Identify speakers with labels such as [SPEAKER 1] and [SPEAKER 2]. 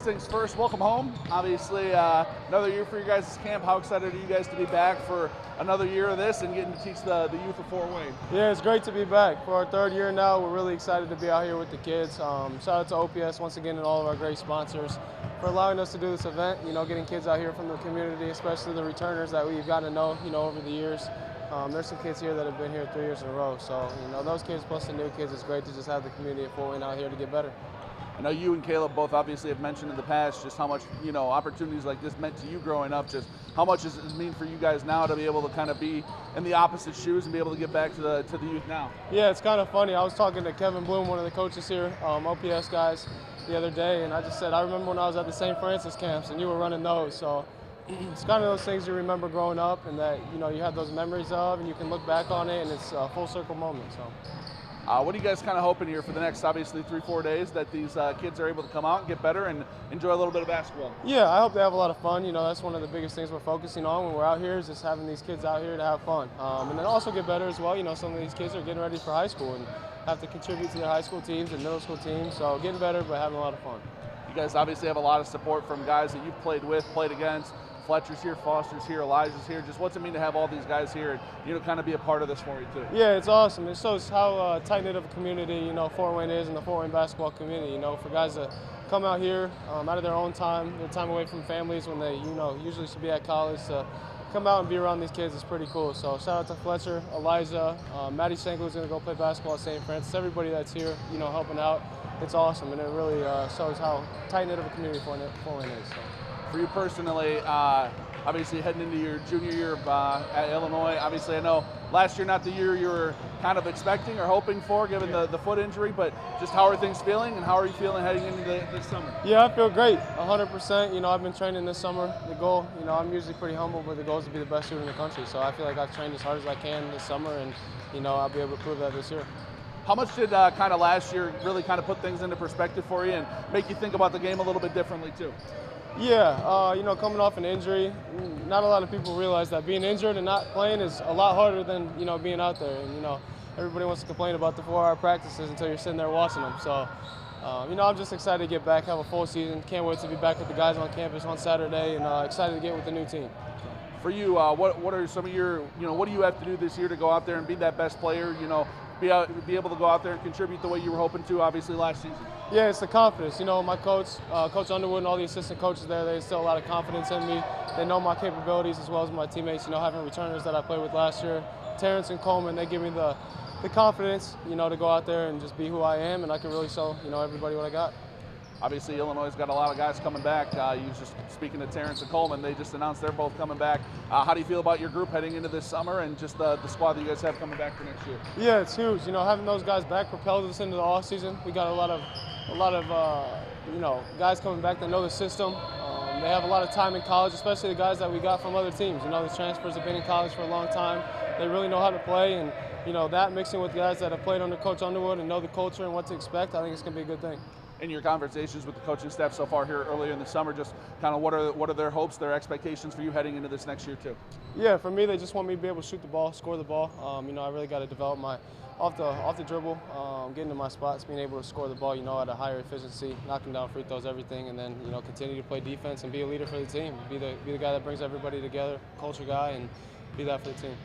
[SPEAKER 1] things first, welcome home. Obviously, another year for you guys' camp. How excited are you guys to be back for another year of this and getting to teach the youth of Fort Wayne?
[SPEAKER 2] Yeah, it's great to be back. For our third year now, we're really excited to be out here with the kids. Shout out to OPS once again and all of our great sponsors for allowing us to do this event. You know, getting kids out here from the community, especially the returners that we've gotten to know, over the years. There's some kids here that have been here 3 years in a row. So, those kids plus the new kids, it's great to just have the community of Fort Wayne out here to get better.
[SPEAKER 1] I know you and Caleb both obviously have mentioned in the past just how much, opportunities like this meant to you growing up. Just how much does it mean for you guys now to be able to kind of be in the opposite shoes and be able to get back to the youth now?
[SPEAKER 2] Yeah, it's kind of funny. I was talking to Kevin Bloom, one of the coaches here, OPS guys, the other day, and I just said, I remember when I was at the St. Francis camps and you were running those. So it's kind of those things you remember growing up and that, you have those memories of and you can look back on it and it's a full circle moment. So.
[SPEAKER 1] What are you guys kind of hoping here for the next, obviously, 3-4 days that these kids are able to come out and get better and enjoy a little bit of basketball?
[SPEAKER 2] Yeah, I hope they have a lot of fun. That's one of the biggest things we're focusing on when we're out here is just having these kids out here to have fun. And then also get better as well. Some of these kids are getting ready for high school and have to contribute to their high school teams and middle school teams. So getting better, but having a lot of fun.
[SPEAKER 1] You guys obviously have a lot of support from guys that you've played with, played against. Fletcher's here, Foster's here, Elijah's here. Just what's it mean to have all these guys here and, kind of be a part of this for you too?
[SPEAKER 2] Yeah, it's awesome. It shows how tight-knit of a community, Fort Wayne is and the Fort Wayne basketball community. For guys to come out here out of their own time, their time away from families when they, usually should be at college, to come out and be around these kids is pretty cool. So shout out to Fletcher, Elijah, Maddie Sengler's going to go play basketball at St. Francis. Everybody that's here, helping out. It's awesome, and it really shows how tight-knit of a community Fort Wayne is. So.
[SPEAKER 1] For you personally, obviously heading into your junior year at Illinois, obviously I know last year not the year you were kind of expecting or hoping for given the foot injury, but just how are things feeling and how are you feeling heading into this summer?
[SPEAKER 2] Yeah, I feel great, 100%. I've been training this summer. The goal, I'm usually pretty humble, but the goal is to be the best shooter in the country. So I feel like I've trained as hard as I can this summer and, I'll be able to prove that this year.
[SPEAKER 1] How much did kind of last year really kind of put things into perspective for you and make you think about the game a little bit differently too?
[SPEAKER 2] Yeah, coming off an injury, not a lot of people realize that being injured and not playing is a lot harder than, being out there. And, everybody wants to complain about the 4-hour practices until you're sitting there watching them. So, I'm just excited to get back, have a full season. Can't wait to be back with the guys on campus on Saturday and excited to get with the new team.
[SPEAKER 1] For you, what are some of your, what do you have to do this year to go out there and be that best player, be able to go out there and contribute the way you were hoping to, obviously, last season?
[SPEAKER 2] Yeah, it's the confidence. My coach, Coach Underwood and all the assistant coaches there, they instill a lot of confidence in me. They know my capabilities as well as my teammates, having returners that I played with last year. Terrence and Coleman, they give me the confidence, to go out there and just be who I am, and I can really show, everybody what I got.
[SPEAKER 1] Obviously, Illinois has got a lot of guys coming back. You was just speaking to Terrence and Coleman. They just announced they're both coming back. How do you feel about your group heading into this summer and just the squad that you guys have coming back for next year?
[SPEAKER 2] Yeah, it's huge. Having those guys back propelled us into the off season. We got a lot of guys coming back that know the system. They have a lot of time in college, especially the guys that we got from other teams. The transfers have been in college for a long time. They really know how to play, and that mixing with guys that have played under Coach Underwood and know the culture and what to expect, I think it's going to be a good thing.
[SPEAKER 1] In your conversations with the coaching staff so far here earlier in the summer, just kind of what are their hopes, their expectations for you heading into this next year too?
[SPEAKER 2] Yeah, for me, they just want me to be able to shoot the ball, score the ball. I really got to develop my off the dribble, getting to my spots, being able to score the ball, at a higher efficiency, knocking down free throws, everything, and then continue to play defense and be a leader for the team, be the guy that brings everybody together, culture guy, and be that for the team.